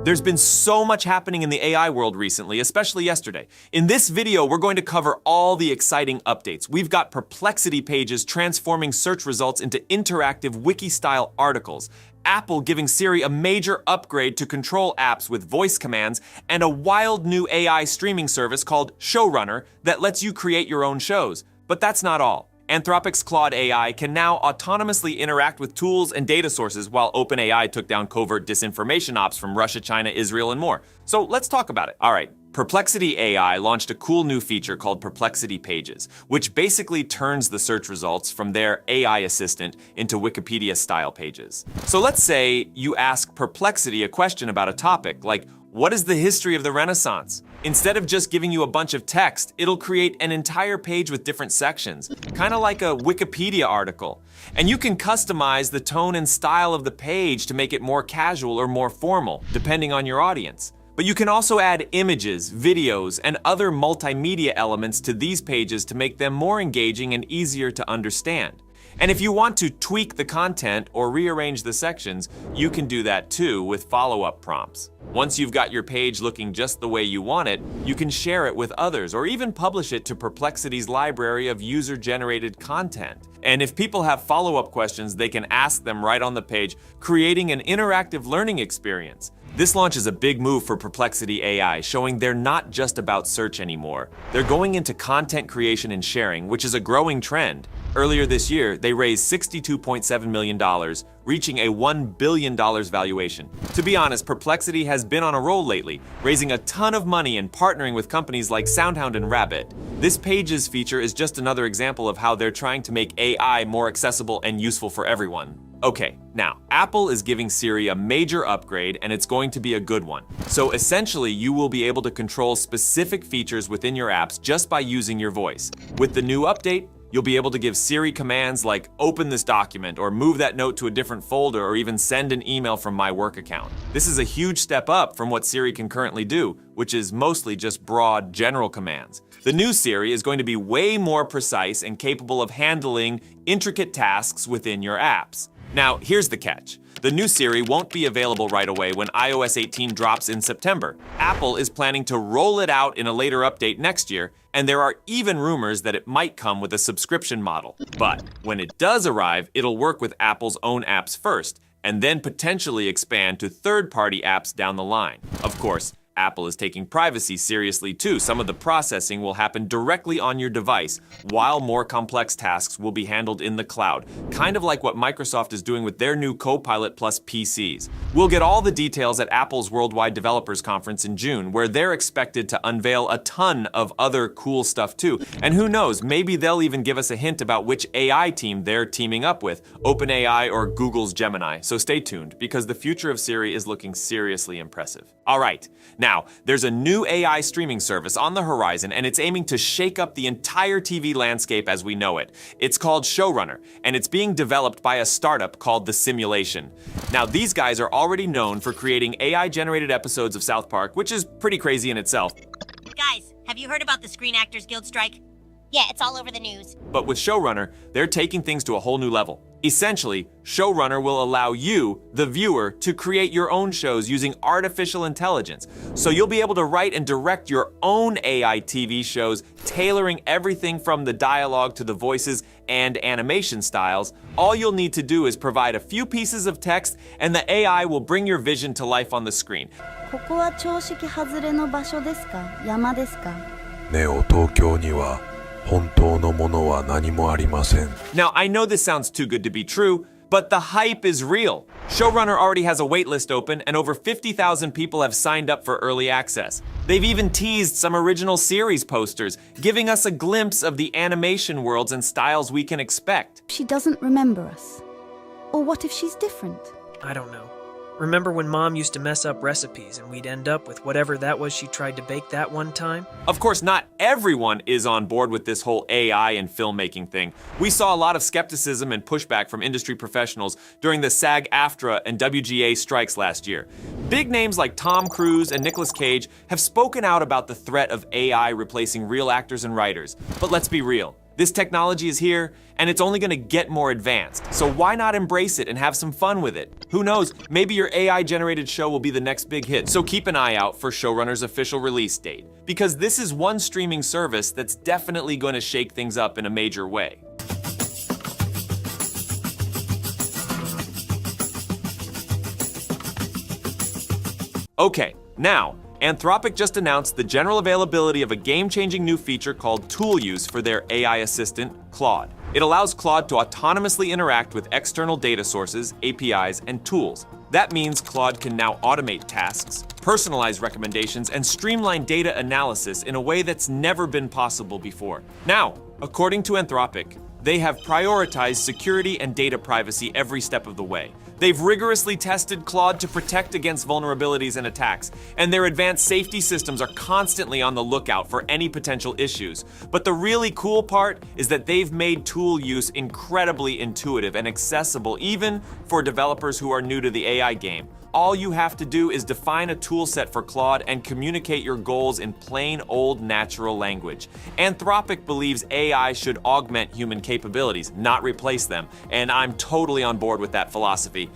There's been so much happening in the AI world recently, especially yesterday. In this video, we're going to cover all the exciting updates. We've got Perplexity Pages transforming search results into interactive wiki-style articles, Apple giving Siri a major upgrade to control apps with voice commands, and a wild new AI streaming service called Showrunner that lets you create your own shows. But that's not all. Anthropic's Claude AI can now autonomously interact with tools and data sources, while OpenAI took down covert disinformation ops from Russia, China, Israel, and more. So let's talk about it. All right, Perplexity AI launched a cool new feature called Perplexity Pages, which basically turns the search results from their AI assistant into Wikipedia-style pages. So let's say you ask Perplexity a question about a topic, like, what is the history of the Renaissance? Instead of just giving you a bunch of text, it'll create an entire page with different sections, kind of like a Wikipedia article. And you can customize the tone and style of the page to make it more casual or more formal, depending on your audience. But you can also add images, videos, and other multimedia elements to these pages to make them more engaging and easier to understand. And if you want to tweak the content or rearrange the sections, you can do that too with follow-up prompts. Once you've got your page looking just the way you want it, you can share it with others or even publish it to Perplexity's library of user-generated content. And if people have follow-up questions, they can ask them right on the page, creating an interactive learning experience. This launch is a big move for Perplexity AI, showing they're not just about search anymore. They're going into content creation and sharing, which is a growing trend. Earlier this year, they raised $62.7 million, reaching a $1 billion valuation. To be honest, Perplexity has been on a roll lately, raising a ton of money and partnering with companies like SoundHound and Rabbit. This Pages feature is just another example of how they're trying to make AI more accessible and useful for everyone. Okay, now, Apple is giving Siri a major upgrade, and it's going to be a good one. So essentially, you will be able to control specific features within your apps just by using your voice. With the new update, you'll be able to give Siri commands like open this document or move that note to a different folder or even send an email from my work account. This is a huge step up from what Siri can currently do, which is mostly just broad, general commands. The new Siri is going to be way more precise and capable of handling intricate tasks within your apps. Now, here's the catch. The new Siri won't be available right away when iOS 18 drops in September. Apple is planning to roll it out in a later update next year, and there are even rumors that it might come with a subscription model. But when it does arrive, it'll work with Apple's own apps first, and then potentially expand to third-party apps down the line. Of course, Apple is taking privacy seriously too. Some of the processing will happen directly on your device, while more complex tasks will be handled in the cloud, kind of like what Microsoft is doing with their new Copilot Plus PCs. We'll get all the details at Apple's Worldwide Developers Conference in June, where they're expected to unveil a ton of other cool stuff too. And who knows, maybe they'll even give us a hint about which AI team they're teaming up with, OpenAI or Google's Gemini. So stay tuned, because the future of Siri is looking seriously impressive. All right, now, there's a new AI streaming service on the horizon, and it's aiming to shake up the entire TV landscape as we know it. It's called Showrunner, and it's being developed by a startup called The Simulation. Now, these guys are already known for creating AI-generated episodes of South Park, which is pretty crazy in itself. Guys, have you heard about the Screen Actors Guild strike? Yeah, it's all over the news. But with Showrunner, they're taking things to a whole new level. Essentially, Showrunner will allow you, the viewer, to create your own shows using artificial intelligence. So you'll be able to write and direct your own AI TV shows, tailoring everything from the dialogue to the voices and animation styles. All you'll need to do is provide a few pieces of text, and the AI will bring your vision to life on the screen. ここは常識外れの場所ですか？山ですか？ネオ東京には本当のものは何もありません。 Now, I know this sounds too good to be true, but the hype is real. Showrunner already has a waitlist open, and over 50,000 people have signed up for early access. They've even teased some original series posters, giving us a glimpse of the animation worlds and styles we can expect. She doesn't remember us. Or what if she's different? I don't know. Remember when Mom used to mess up recipes and we'd end up with whatever that was she tried to bake that one time? Of course, not everyone is on board with this whole AI and filmmaking thing. We saw a lot of skepticism and pushback from industry professionals during the SAG-AFTRA and WGA strikes last year. Big names like Tom Cruise and Nicolas Cage have spoken out about the threat of AI replacing real actors and writers. But let's be real. This technology is here, and it's only going to get more advanced. So why not embrace it and have some fun with it? Who knows, maybe your AI-generated show will be the next big hit. So keep an eye out for Showrunner's official release date, because this is one streaming service that's definitely going to shake things up in a major way. Okay, now, Anthropic just announced the general availability of a game-changing new feature called Tool Use for their AI assistant, Claude. It allows Claude to autonomously interact with external data sources, APIs, and tools. That means Claude can now automate tasks, personalize recommendations, and streamline data analysis in a way that's never been possible before. Now, according to Anthropic, they have prioritized security and data privacy every step of the way. They've rigorously tested Claude to protect against vulnerabilities and attacks, and their advanced safety systems are constantly on the lookout for any potential issues. But the really cool part is that they've made tool use incredibly intuitive and accessible even for developers who are new to the AI game. All you have to do is define a toolset for Claude and communicate your goals in plain old natural language. Anthropic believes AI should augment human capabilities, not replace them, and I'm totally on board with that philosophy.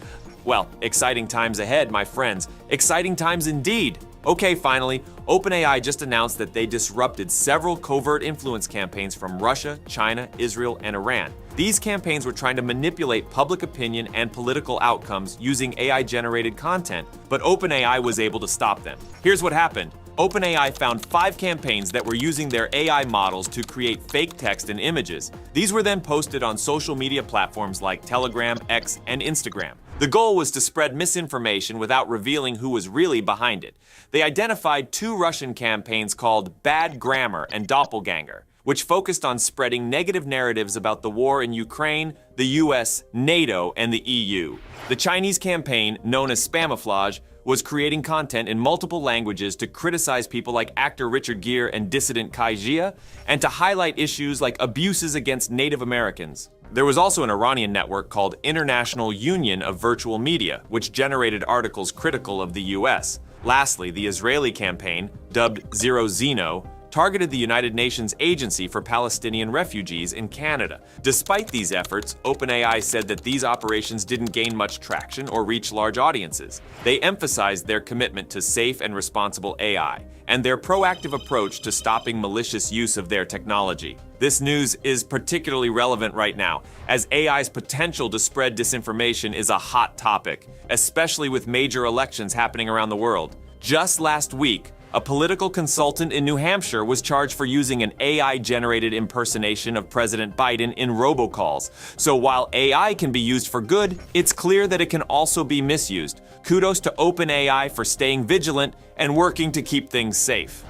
Well, exciting times ahead, my friends. Exciting times indeed. Okay, finally, OpenAI just announced that they disrupted several covert influence campaigns from Russia, China, Israel, and Iran. These campaigns were trying to manipulate public opinion and political outcomes using AI-generated content, but OpenAI was able to stop them. Here's what happened. OpenAI found 5 campaigns that were using their AI models to create fake text and images. These were then posted on social media platforms like Telegram, X, and Instagram. The goal was to spread misinformation without revealing who was really behind it. They identified 2 Russian campaigns called Bad Grammar and Doppelganger, which focused on spreading negative narratives about the war in Ukraine, the US, NATO, and the EU. The Chinese campaign, known as Spamouflage, was creating content in multiple languages to criticize people like actor Richard Gere and dissident Kai Jia, and to highlight issues like abuses against Native Americans. There was also an Iranian network called International Union of Virtual Media, which generated articles critical of the US. Lastly, the Israeli campaign, dubbed Zero Zeno, targeted the United Nations Agency for Palestinian Refugees in Canada. Despite these efforts, OpenAI said that these operations didn't gain much traction or reach large audiences. They emphasized their commitment to safe and responsible AI, and their proactive approach to stopping malicious use of their technology. This news is particularly relevant right now, as AI's potential to spread disinformation is a hot topic, especially with major elections happening around the world. Just last week, a political consultant in New Hampshire was charged for using an AI-generated impersonation of President Biden in robocalls. So while AI can be used for good, it's clear that it can also be misused. Kudos to OpenAI for staying vigilant and working to keep things safe.